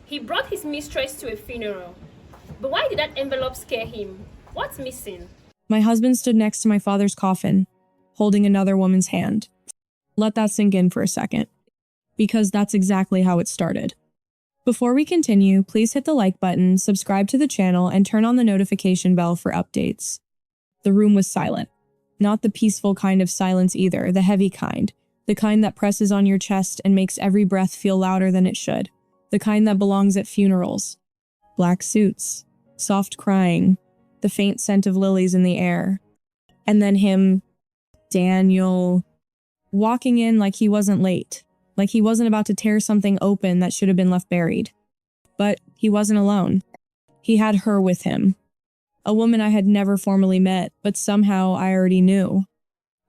He brought his mistress to a funeral. But why did that envelope scare him? What's missing? My husband stood next to my father's coffin, holding another woman's hand. Let that sink in for a second, because that's exactly how it started. Before we continue, please hit the like button, subscribe to the channel, and turn on the notification bell for updates. The room was silent. Not the peaceful kind of silence either, the heavy kind. The kind that presses on your chest and makes every breath feel louder than it should. The kind that belongs at funerals. Black suits, soft crying, the faint scent of lilies in the air. And then him, Daniel, walking in like he wasn't late, like he wasn't about to tear something open that should have been left buried. But he wasn't alone. He had her with him. A woman I had never formally met, but somehow I already knew.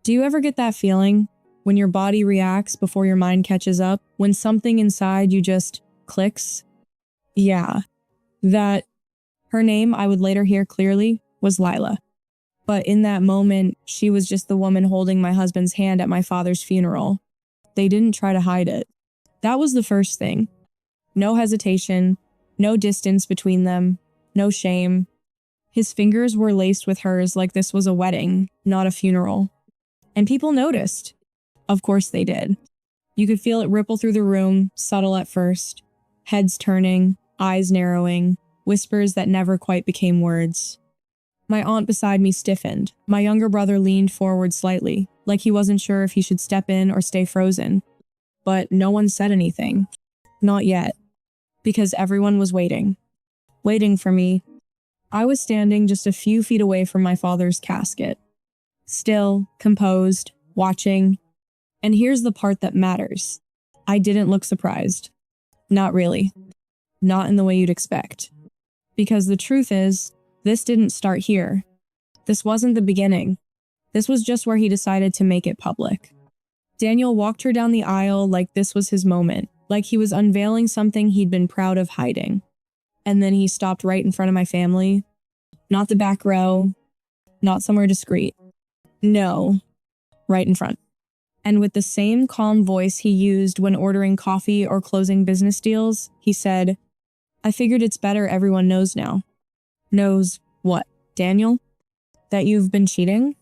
Do you ever get that feeling? When your body reacts before your mind catches up? When something inside you just clicks? Yeah. That her name, I would later hear clearly, was Lila. But in that moment, she was just the woman holding my husband's hand at my father's funeral. They didn't try to hide it. That was the first thing. No hesitation, no distance between them, no shame. His fingers were laced with hers like this was a wedding, not a funeral. And people noticed. Of course they did. You could feel it ripple through the room, subtle at first. Heads turning, eyes narrowing, whispers that never quite became words. My aunt beside me stiffened. My younger brother leaned forward slightly, like he wasn't sure if he should step in or stay frozen. But no one said anything. Not yet. Because everyone was waiting. Waiting for me. I was standing just a few feet away from my father's casket. Still, composed, watching. And here's the part that matters. I didn't look surprised. Not really. Not in the way you'd expect. Because the truth is, this didn't start here. This wasn't the beginning. This was just where he decided to make it public. Daniel walked her down the aisle like this was his moment, like he was unveiling something he'd been proud of hiding. And then he stopped right in front of my family. Not the back row, not somewhere discreet. No, right in front. And with the same calm voice he used when ordering coffee or closing business deals, he said, "I figured it's better everyone knows now." Knows what, Daniel? That you've been cheating?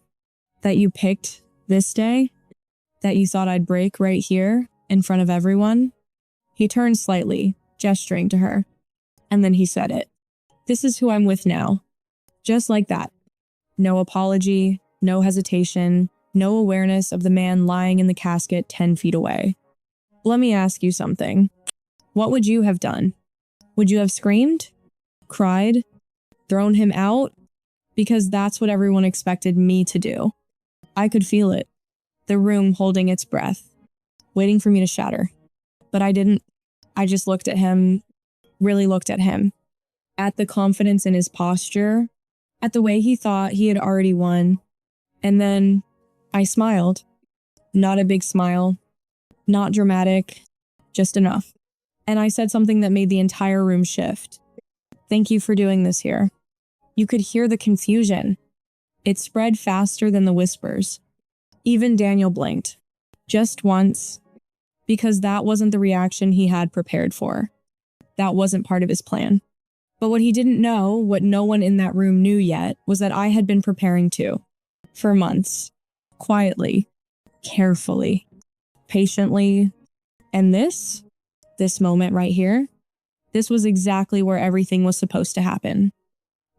That you picked this day? That you thought I'd break right here, in front of everyone? He turned slightly, gesturing to her. And then he said it. "This is who I'm with now." Just like that. No apology, no hesitation, no awareness of the man lying in the casket 10 feet away. Let me ask you something. What would you have done? Would you have screamed? Cried? Thrown him out? Because that's what everyone expected me to do. I could feel it. The room holding its breath, waiting for me to shatter. But I didn't. I just looked at him, really looked at him. At the confidence in his posture, at the way he thought he had already won. And then I smiled. Not a big smile. Not dramatic. Just enough. And I said something that made the entire room shift. "Thank you for doing this here." You could hear the confusion. It spread faster than the whispers. Even Daniel blinked. Just once. Because that wasn't the reaction he had prepared for. That wasn't part of his plan. But what he didn't know, what no one in that room knew yet, was that I had been preparing to. For months. Quietly. Carefully. Patiently. And this moment right here, this was exactly where everything was supposed to happen.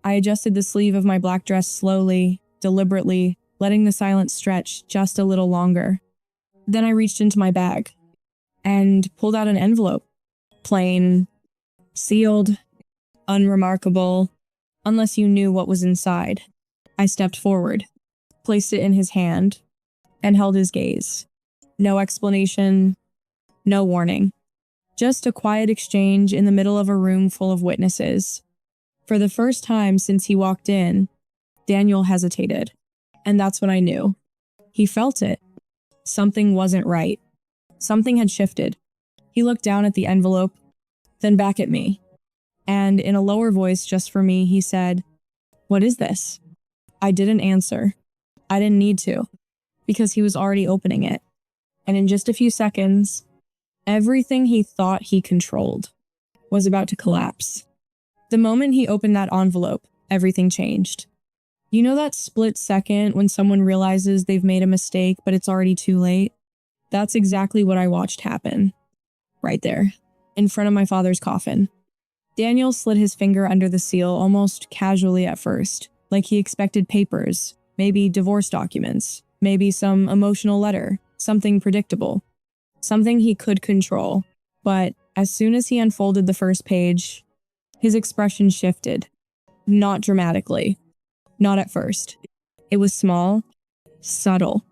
I adjusted the sleeve of my black dress slowly, deliberately, letting the silence stretch just a little longer. Then I reached into my bag and pulled out an envelope. Plain, sealed, unremarkable, unless you knew what was inside. I stepped forward, placed it in his hand, and held his gaze. No explanation, no warning. Just a quiet exchange in the middle of a room full of witnesses. For the first time since he walked in, Daniel hesitated. And that's when I knew. He felt it. Something wasn't right. Something had shifted. He looked down at the envelope, then back at me. And in a lower voice just for me, he said, "What is this?" I didn't answer. I didn't need to, because he was already opening it. And in just a few seconds, everything he thought he controlled, was about to collapse. The moment he opened that envelope, everything changed. You know that split second when someone realizes they've made a mistake, but it's already too late? That's exactly what I watched happen. Right there, in front of my father's coffin. Daniel slid his finger under the seal almost casually at first, like he expected papers, maybe divorce documents, maybe some emotional letter, something predictable, something he could control. But as soon as he unfolded the first page, his expression shifted. Not dramatically. Not at first. It was small, subtle.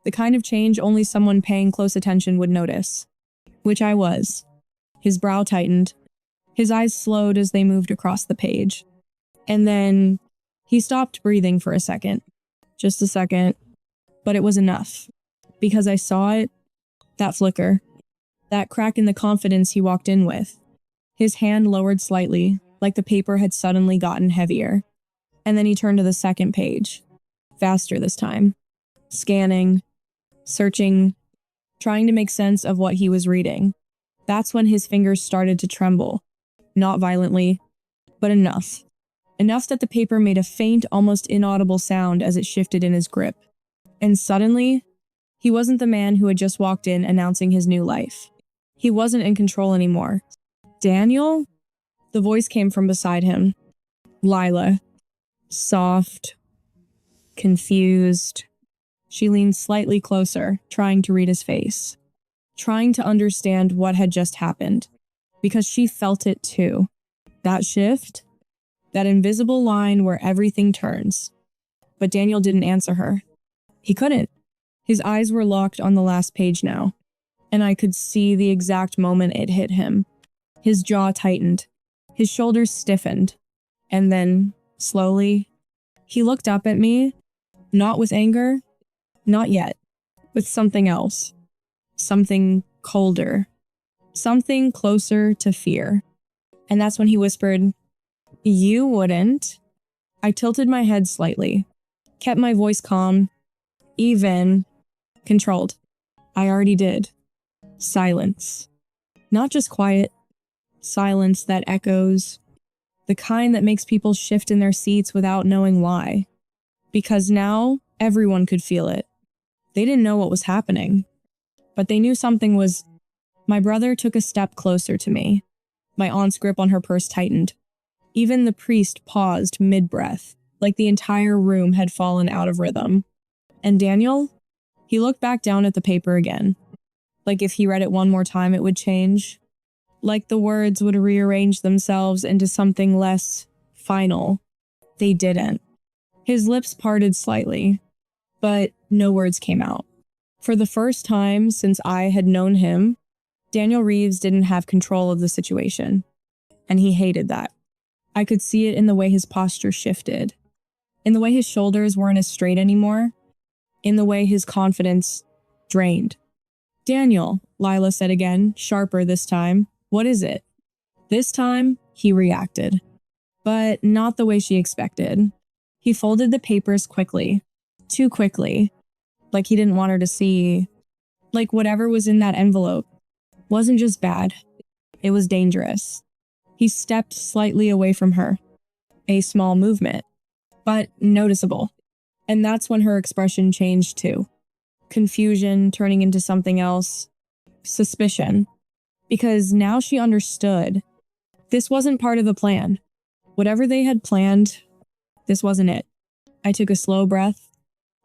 The kind of change only someone paying close attention would notice. Which I was. His brow tightened. His eyes slowed as they moved across the page. And then he stopped breathing for a second. Just a second. But it was enough. Because I saw it, that flicker, that crack in the confidence he walked in with. His hand lowered slightly, like the paper had suddenly gotten heavier. And then he turned to the second page. Faster this time. Scanning, searching, trying to make sense of what he was reading. That's when his fingers started to tremble. Not violently, but enough. Enough that the paper made a faint, almost inaudible sound as it shifted in his grip. And suddenly, he wasn't the man who had just walked in announcing his new life. He wasn't in control anymore. Daniel? The voice came from beside him. Lila. Soft. Confused. She leaned slightly closer, trying to read his face. Trying to understand what had just happened. Because she felt it too. That shift. That invisible line where everything turns. But Daniel didn't answer her. He couldn't. His eyes were locked on the last page now. And I could see the exact moment it hit him. His jaw tightened. His shoulders stiffened. And then, slowly, he looked up at me. Not with anger. Not yet. With something else. Something colder. Something closer to fear. And that's when he whispered, "You wouldn't." I tilted my head slightly. Kept my voice calm. Even controlled. I already did. Silence. Not just quiet. Silence that echoes. The kind that makes people shift in their seats without knowing why. Because now, everyone could feel it. They didn't know what was happening. But they knew something was... My brother took a step closer to me. My aunt's grip on her purse tightened. Even the priest paused mid-breath, like the entire room had fallen out of rhythm. And Daniel? He looked back down at the paper again. Like if he read it one more time, it would change. Like the words would rearrange themselves into something less final. They didn't. His lips parted slightly, but no words came out. For the first time since I had known him, Daniel Reeves didn't have control of the situation. And he hated that. I could see it in the way his posture shifted. In the way his shoulders weren't as straight anymore. In the way his confidence drained. "Daniel," Lila said again, sharper this time. "What is it?" This time, he reacted. But not the way she expected. He folded the papers quickly. Too quickly. Like he didn't want her to see. Like whatever was in that envelope wasn't just bad. It was dangerous. He stepped slightly away from her. A small movement. But noticeable. And that's when her expression changed too. Confusion turning into something else. Suspicion. Because now she understood. This wasn't part of the plan. Whatever they had planned, this wasn't it. I took a slow breath.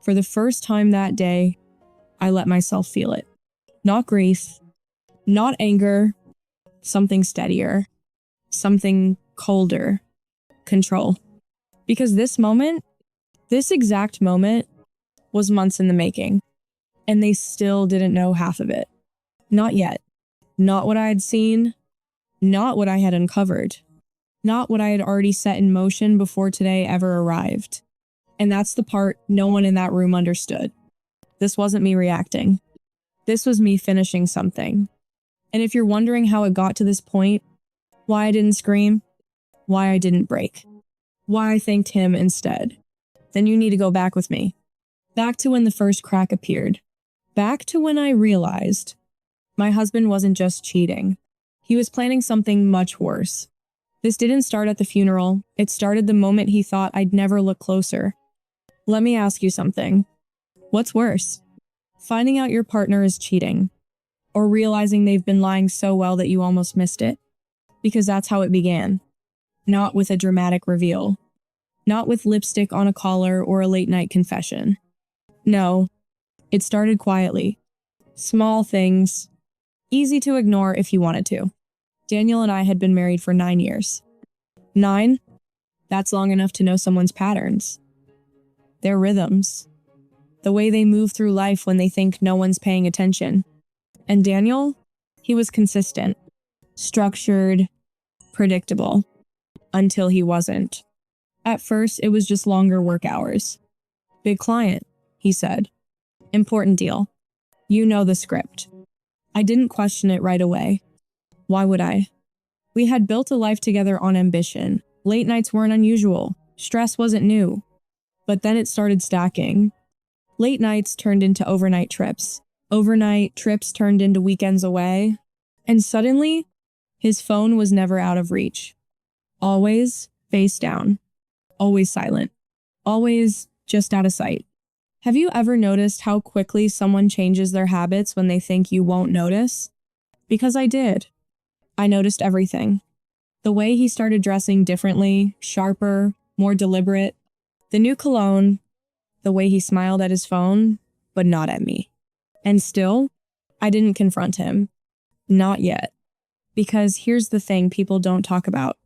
For the first time that day, I let myself feel it. Not grief. Not anger. Something steadier. Something colder. Control. Because this moment, this exact moment, was months in the making. And they still didn't know half of it. Not yet. Not what I had seen. Not what I had uncovered. Not what I had already set in motion before today ever arrived. And that's the part no one in that room understood. This wasn't me reacting. This was me finishing something. And if you're wondering how it got to this point, why I didn't scream, why I didn't break, why I thanked him instead, then you need to go back with me. Back to when the first crack appeared. Back to when I realized my husband wasn't just cheating. He was planning something much worse. This didn't start at the funeral. It started the moment he thought I'd never look closer. Let me ask you something. What's worse? Finding out your partner is cheating, or realizing they've been lying so well that you almost missed it? Because that's how it began. Not with a dramatic reveal. Not with lipstick on a collar or a late-night confession. No, it started quietly. Small things. Easy to ignore if you wanted to. Daniel and I had been married for 9 years. 9? That's long enough to know someone's patterns. Their rhythms. The way they move through life when they think no one's paying attention. And Daniel? He was consistent. Structured. Predictable. Until he wasn't. At first, it was just longer work hours. Big client, he said. Important deal. You know the script. I didn't question it right away. Why would I? We had built a life together on ambition. Late nights weren't unusual. Stress wasn't new. But then it started stacking. Late nights turned into overnight trips. Overnight trips turned into weekends away. And suddenly, his phone was never out of reach. Always face down. Always silent. Always just out of sight. Have you ever noticed how quickly someone changes their habits when they think you won't notice? Because I did. I noticed everything. The way he started dressing differently, sharper, more deliberate. The new cologne. The way he smiled at his phone, but not at me. And still, I didn't confront him. Not yet. Because here's the thing people don't talk about.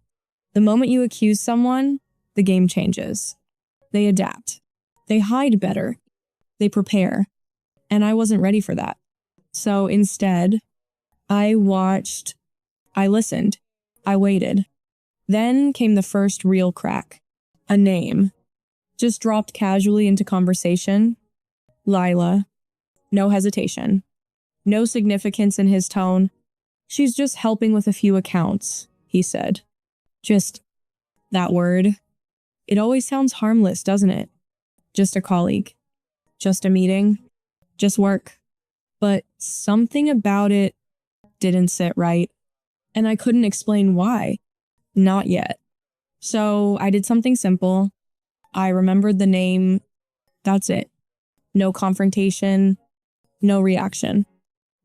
The moment you accuse someone, the game changes. They adapt. They hide better. They prepare. And I wasn't ready for that. So instead, I watched. I listened. I waited. Then came the first real crack. A name. Just dropped casually into conversation. Lila. No hesitation. No significance in his tone. She's just helping with a few accounts, he said. Just that word. It always sounds harmless, doesn't it? Just a colleague. Just a meeting. Just work. But something about it didn't sit right. And I couldn't explain why. Not yet. So I did something simple. I remembered the name. That's it. No confrontation. No reaction.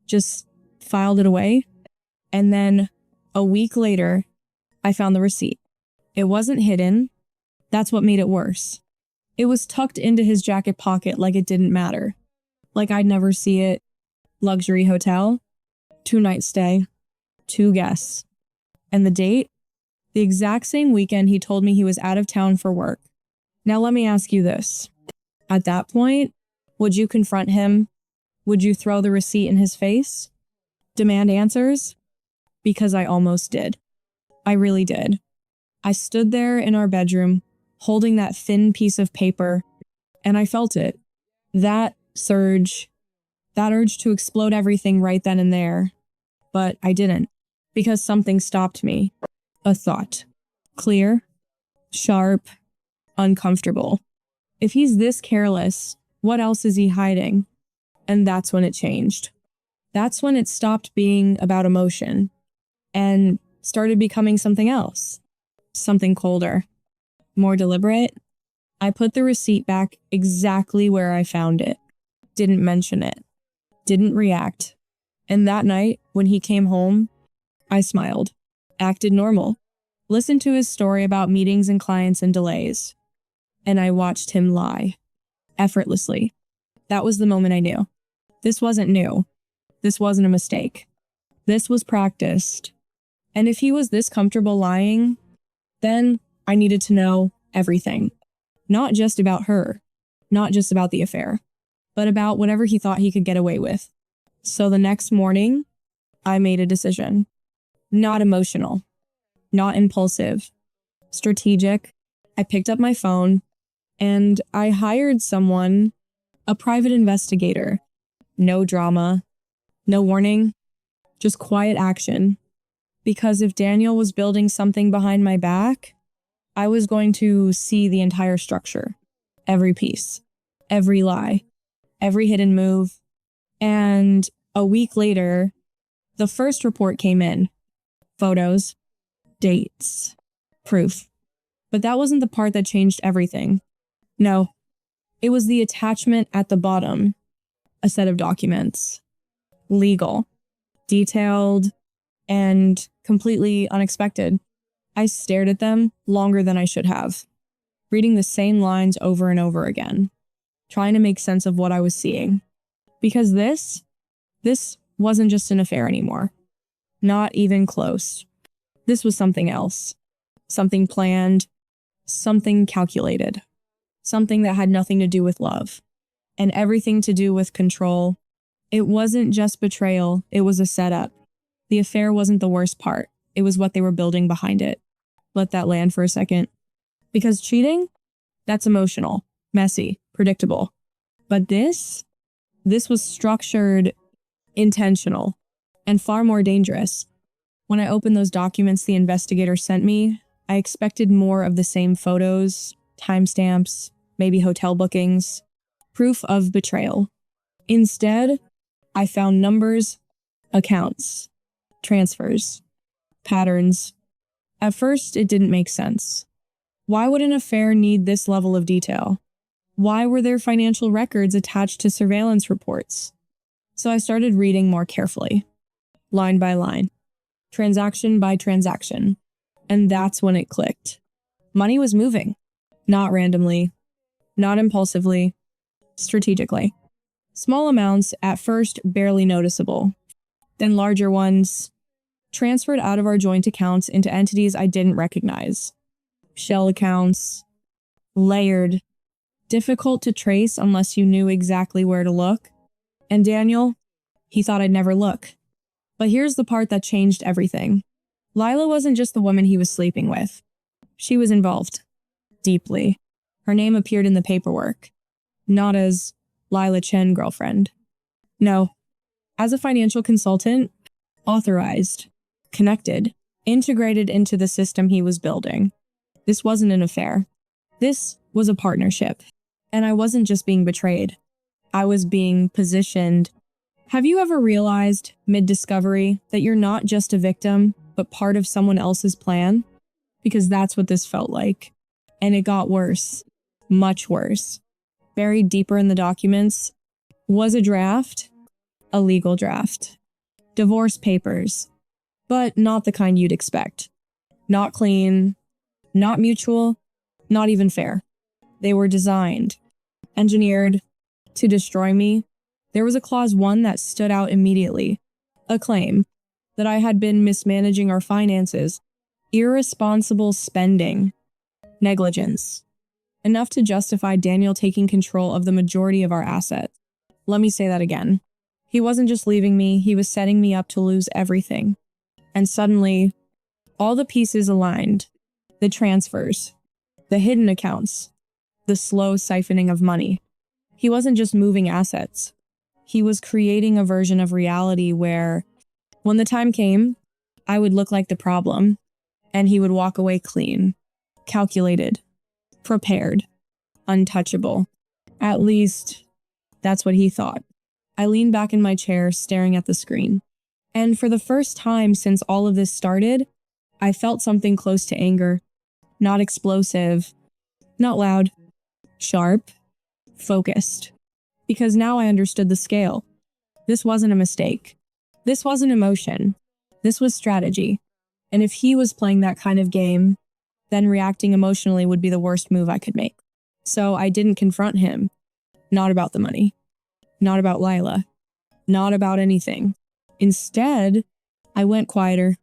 Just filed it away. And then a week later, I found the receipt. It wasn't hidden. That's what made it worse. It was tucked into his jacket pocket like it didn't matter. Like I'd never see it. Luxury hotel. 2-night stay. 2 guests. And the date? The exact same weekend he told me he was out of town for work. Now let me ask you this. At that point, would you confront him? Would you throw the receipt in his face? Demand answers? Because I almost did. I really did. I stood there in our bedroom, holding that thin piece of paper, and I felt it. That surge, that urge to explode everything right then and there. But I didn't, because something stopped me. A thought. Clear, sharp, uncomfortable. If he's this careless, what else is he hiding? And that's when it changed. That's when it stopped being about emotion and started becoming something else. Something colder. More deliberate. I put the receipt back exactly where I found it. Didn't mention it. Didn't react. And that night, when he came home, I smiled. Acted normal. Listened to his story about meetings and clients and delays. And I watched him lie. Effortlessly. That was the moment I knew. This wasn't new. This wasn't a mistake. This was practiced. And if he was this comfortable lying, then I needed to know everything. Not just about her. Not just about the affair. But about whatever he thought he could get away with. So the next morning, I made a decision. Not emotional. Not impulsive. Strategic. I picked up my phone and I hired someone, a private investigator. No drama. No warning. Just quiet action. Because if Daniel was building something behind my back, I was going to see the entire structure. Every piece. Every lie. Every hidden move. And a week later, the first report came in. photos, dates, proof. But that wasn't the part that changed everything. No, it was the attachment at the bottom. A set of documents. Legal, detailed, and completely unexpected. I stared at them longer than I should have, reading the same lines over and over again, trying to make sense of what I was seeing. Because this wasn't just an affair anymore. Not even close. This was something else. Something planned, something calculated, something that had nothing to do with love, and everything to do with control. It wasn't just betrayal, it was a setup. The affair wasn't the worst part, it was what they were building behind it. Let that land for a second. Because cheating, that's emotional, messy, predictable. But this was structured, intentional, and far more dangerous. When I opened those documents the investigator sent me, I expected more of the same photos, timestamps, maybe hotel bookings, proof of betrayal. Instead, I found numbers, accounts, transfers, patterns. At first, it didn't make sense. Why would an affair need this level of detail? Why were there financial records attached to surveillance reports? So I started reading more carefully, line by line, transaction by transaction. And that's when it clicked. Money was moving, not randomly, not impulsively, strategically. Small amounts, at first barely noticeable, then larger ones, transferred out of our joint accounts into entities I didn't recognize. Shell accounts, layered, difficult to trace unless you knew exactly where to look. And Daniel, he thought I'd never look. But here's the part that changed everything. Lila wasn't just the woman he was sleeping with. She was involved. Deeply. Her name appeared in the paperwork. Not as Lila Chen girlfriend. No. As a financial consultant, authorized, connected, integrated into the system he was building. This wasn't an affair. This was a partnership. And I wasn't just being betrayed. I was being positioned. Have you ever realized, mid-discovery, that you're not just a victim, but part of someone else's plan? Because that's what this felt like. And it got worse. Much worse. Buried deeper in the documents was a draft, a legal draft. Divorce papers, but not the kind you'd expect. Not clean, not mutual, not even fair. They were designed, engineered to destroy me. There was a clause 1 that stood out immediately. A claim that I had been mismanaging our finances, irresponsible spending, negligence. Enough to justify Daniel taking control of the majority of our assets. Let me say that again. He wasn't just leaving me, he was setting me up to lose everything. And suddenly, all the pieces aligned. The transfers, the hidden accounts, the slow siphoning of money. He wasn't just moving assets. He was creating a version of reality where, when the time came, I would look like the problem, and he would walk away clean, calculated, prepared, untouchable. At least, that's what he thought. I leaned back in my chair, staring at the screen. And for the first time since all of this started, I felt something close to anger. Not explosive, not loud, sharp, focused. Because now I understood the scale. This wasn't a mistake. This wasn't emotion. This was strategy. And if he was playing that kind of game, then reacting emotionally would be the worst move I could make. So I didn't confront him. Not about the money. Not about Lila. Not about anything. Instead, I went quieter,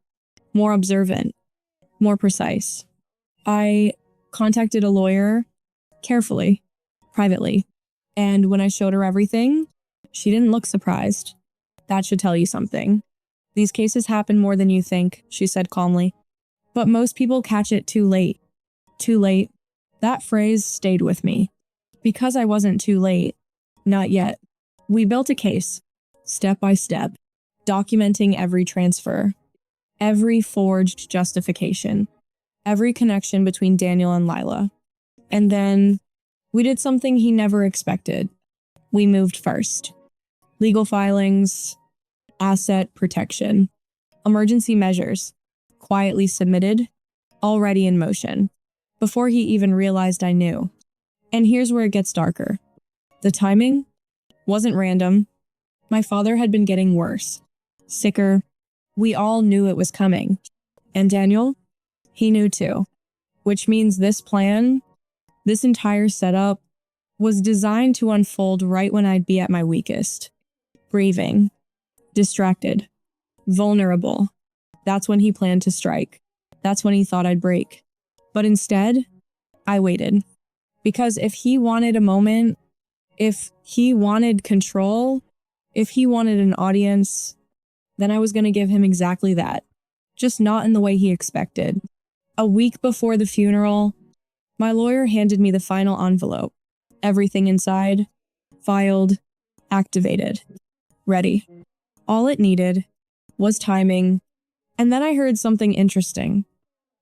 more observant, more precise. I contacted a lawyer carefully, privately. And when I showed her everything, she didn't look surprised. That should tell you something. These cases happen more than you think, she said calmly. But most people catch it too late. Too late. That phrase stayed with me. Because I wasn't too late. Not yet. We built a case, step by step, documenting every transfer, every forged justification, every connection between Daniel and Lila. And then we did something he never expected. We moved first. Legal filings, asset protection, emergency measures. quietly submitted, already in motion, before he even realized I knew. And here's where it gets darker. The timing wasn't random. My father had been getting worse, sicker. We all knew it was coming. And Daniel, he knew too. Which means this plan, this entire setup, was designed to unfold right when I'd be at my weakest. Grieving, distracted, vulnerable. That's when he planned to strike. That's when he thought I'd break. But instead, I waited. Because if he wanted a moment, if he wanted control, if he wanted an audience, then I was going to give him exactly that. Just not in the way he expected. A week before the funeral, my lawyer handed me the final envelope. Everything inside, filed, activated, ready. All it needed was timing. And then I heard something interesting.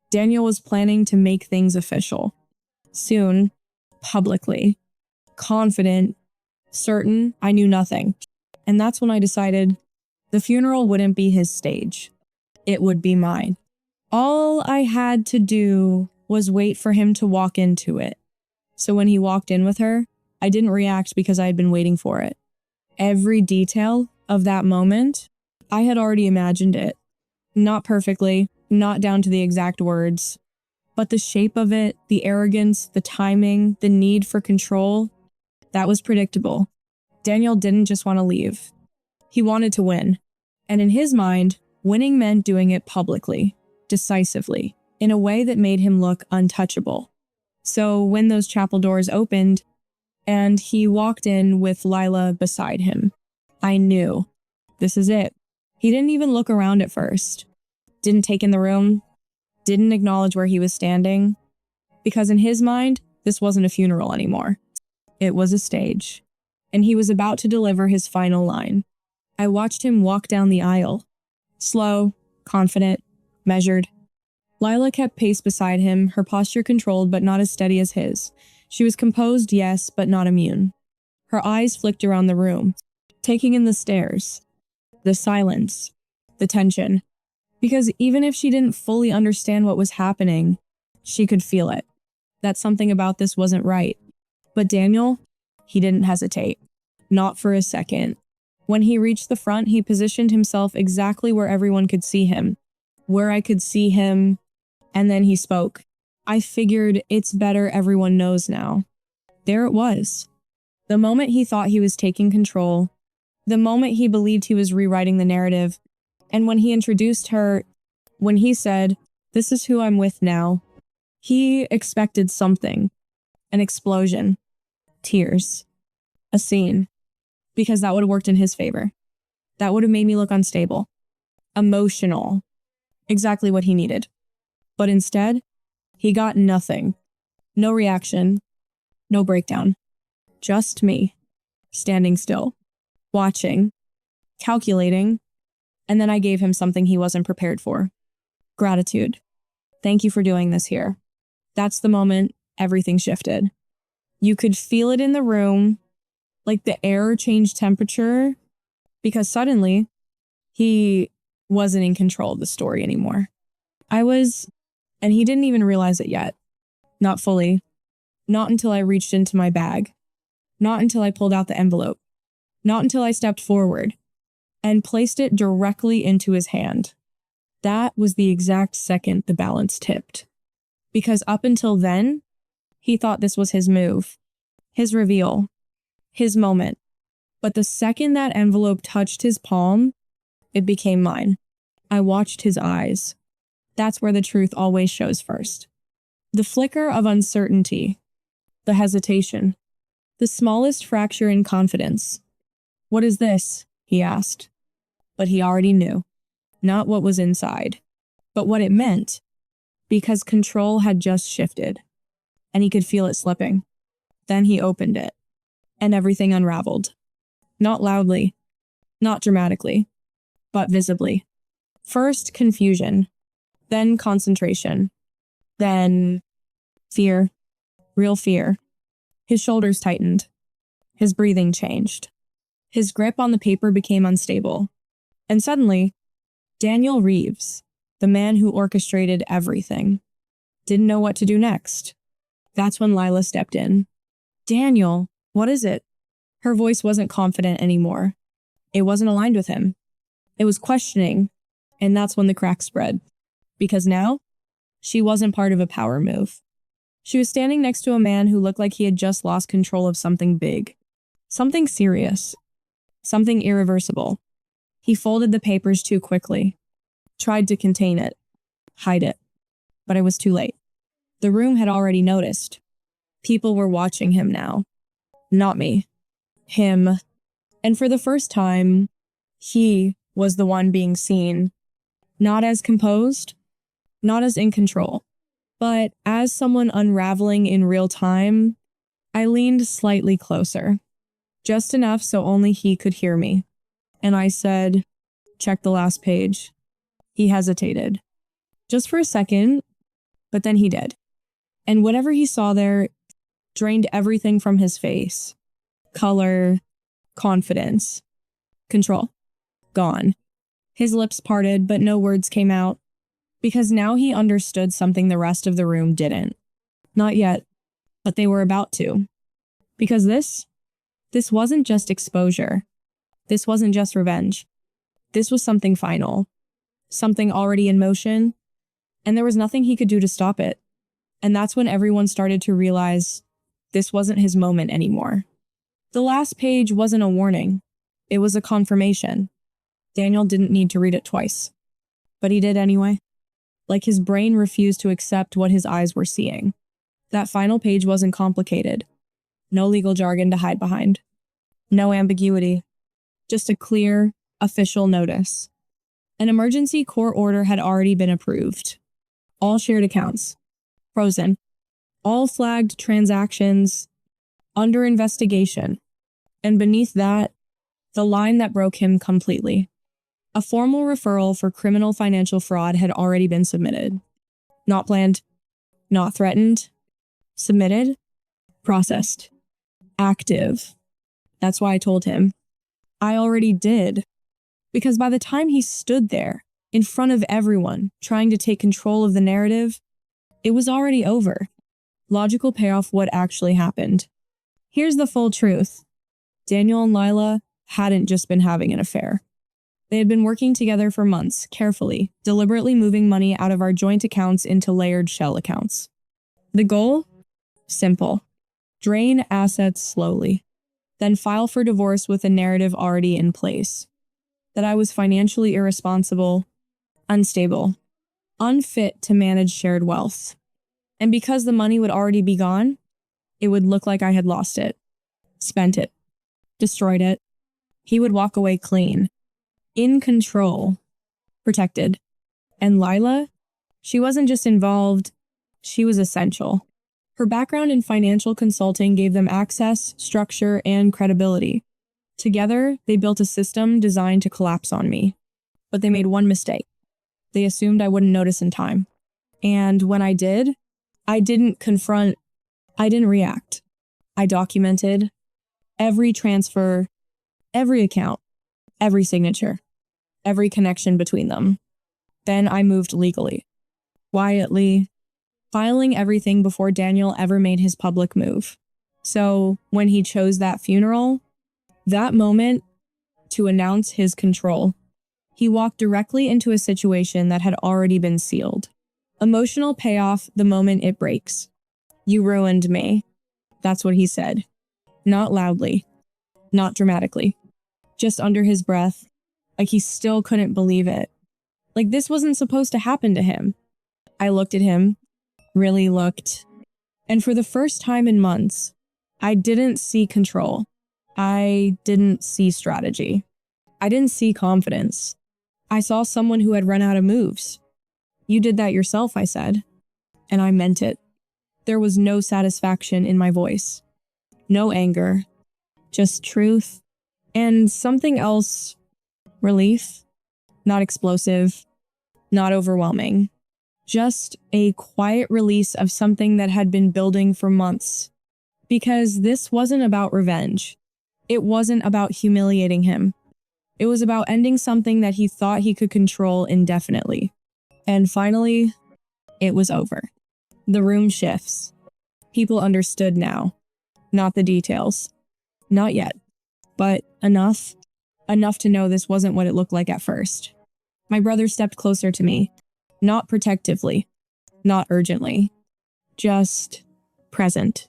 Daniel was planning to make things official. Soon, publicly, confident, certain I knew nothing. And that's when I decided the funeral wouldn't be his stage. It would be mine. All I had to do was wait for him to walk into it. So when he walked in with her, I didn't react because I had been waiting for it. Every detail of that moment, I had already imagined it. Not perfectly, not down to the exact words, but the shape of it, the arrogance, the timing, the need for control, that was predictable. Daniel didn't just want to leave. He wanted to win. And in his mind, winning meant doing it publicly, decisively, in a way that made him look untouchable. So when those chapel doors opened and he walked in with Lila beside him, I knew this is it. He didn't even look around at first, didn't take in the room, didn't acknowledge where he was standing, because in his mind, this wasn't a funeral anymore. It was a stage, and he was about to deliver his final line. I watched him walk down the aisle, slow, confident, measured. Lila kept pace beside him, her posture controlled but not as steady as his. She was composed, yes, but not immune. Her eyes flicked around the room, taking in the stares, the silence, the tension. Because even if she didn't fully understand what was happening, she could feel it. That something about this wasn't right. But Daniel, he didn't hesitate. Not for a second. When he reached the front, he positioned himself exactly where everyone could see him. Where I could see him. And then he spoke. I figured it's better everyone knows now. There it was. The moment he thought he was taking control. The moment he believed he was rewriting the narrative. And when he introduced her, when he said, "This is who I'm with now," he expected something. An explosion. Tears. A scene. Because that would have worked in his favor. That would have made me look unstable. Emotional. Exactly what he needed. But instead, he got nothing. No reaction. No breakdown. Just me. Standing still. Watching. Calculating. And then I gave him something he wasn't prepared for. Gratitude. Thank you for doing this here. That's the moment everything shifted. You could feel it in the room, like the air changed temperature, because suddenly he wasn't in control of the story anymore. I was, and he didn't even realize it yet. Not fully. Not until I reached into my bag. Not until I pulled out the envelope. Not until I stepped forward and placed it directly into his hand. That was the exact second the balance tipped. Because up until then, he thought this was his move, his reveal, his moment. But the second that envelope touched his palm, it became mine. I watched his eyes. That's where the truth always shows first. The flicker of uncertainty, the hesitation, the smallest fracture in confidence. "What is this?" he asked. But he already knew. Not what was inside, but what it meant. Because control had just shifted, and he could feel it slipping. Then he opened it, and everything unraveled. Not loudly, not dramatically, but visibly. First, confusion, then concentration, then fear, real fear. His shoulders tightened. His breathing changed. His grip on the paper became unstable. And suddenly, Daniel Reeves, the man who orchestrated everything, didn't know what to do next. That's when Lila stepped in. Daniel, what is it? Her voice wasn't confident anymore. It wasn't aligned with him. It was questioning, and that's when the cracks spread. Because now, she wasn't part of a power move. She was standing next to a man who looked like he had just lost control of something big. Something serious. Something irreversible. He folded the papers too quickly. Tried to contain it. Hide it. But it was too late. The room had already noticed. People were watching him now. Not me. Him. And for the first time, he was the one being seen. Not as composed. Not as in control. But as someone unraveling in real time, I leaned slightly closer. Just enough so only he could hear me. And I said, "Check the last page." He hesitated. Just for a second, but then he did. And whatever he saw there drained everything from his face. Color, confidence, control. Gone. His lips parted, but no words came out. Because now he understood something the rest of the room didn't. Not yet, but they were about to. Because this wasn't just exposure. This wasn't just revenge. This was something final. Something already in motion. And there was nothing he could do to stop it. And that's when everyone started to realize this wasn't his moment anymore. The last page wasn't a warning. It was a confirmation. Daniel didn't need to read it twice. But he did anyway. Like his brain refused to accept what his eyes were seeing. That final page wasn't complicated. No legal jargon to hide behind. No ambiguity. Just a clear, official notice. An emergency court order had already been approved. All shared accounts. Frozen. All flagged transactions under investigation. And beneath that, the line that broke him completely. A formal referral for criminal financial fraud had already been submitted. Not planned. Not threatened. Submitted. Processed. Active. That's why I told him. I already did. Because by the time he stood there, in front of everyone, trying to take control of the narrative, it was already over. Logical payoff what actually happened. Here's the full truth. Daniel and Lila hadn't just been having an affair. They had been working together for months, carefully, deliberately moving money out of our joint accounts into layered shell accounts. The goal? Simple. Drain assets slowly. Then file for divorce with a narrative already in place. That I was financially irresponsible, unstable, unfit to manage shared wealth. And because the money would already be gone, it would look like I had lost it, spent it, destroyed it. He would walk away clean, in control, protected. And Lila, she wasn't just involved, she was essential. Her background in financial consulting gave them access, structure, and credibility. Together, they built a system designed to collapse on me. But they made one mistake. They assumed I wouldn't notice in time. And when I did, I didn't confront, I didn't react. I documented every transfer, every account, every signature, every connection between them. Then I moved legally, quietly, filing everything before Daniel ever made his public move. So when he chose that funeral, that moment to announce his control, he walked directly into a situation that had already been sealed. Emotional payoff the moment it breaks. You ruined me. That's what he said. Not loudly. Not dramatically. Just under his breath. Like he still couldn't believe it. Like this wasn't supposed to happen to him. I looked at him. Really looked. And for the first time in months, I didn't see control. I didn't see strategy. I didn't see confidence. I saw someone who had run out of moves. You did that yourself, I said. And I meant it. There was no satisfaction in my voice. No anger. Just truth. And something else. Relief. Not explosive. Not overwhelming. Just a quiet release of something that had been building for months. Because this wasn't about revenge. It wasn't about humiliating him. It was about ending something that he thought he could control indefinitely. And finally, it was over. The room shifts. People understood now. Not the details. Not yet. But enough. Enough to know this wasn't what it looked like at first. My brother stepped closer to me. Not protectively. Not urgently. Just present.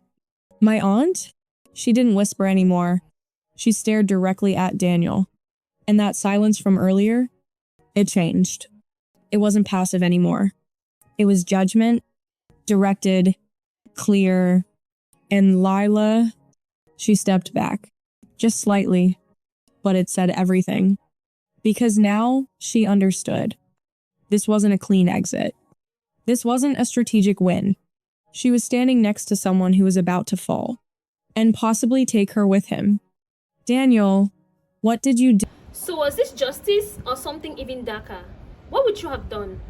My aunt? She didn't whisper anymore. She stared directly at Daniel. And that silence from earlier, it changed. It wasn't passive anymore. It was judgment, directed, clear, and Lila, she stepped back. Just slightly, but it said everything. Because now she understood. This wasn't a clean exit. This wasn't a strategic win. She was standing next to someone who was about to fall, and possibly take her with him. Daniel, what did you do? So was this justice or something even darker? What would you have done?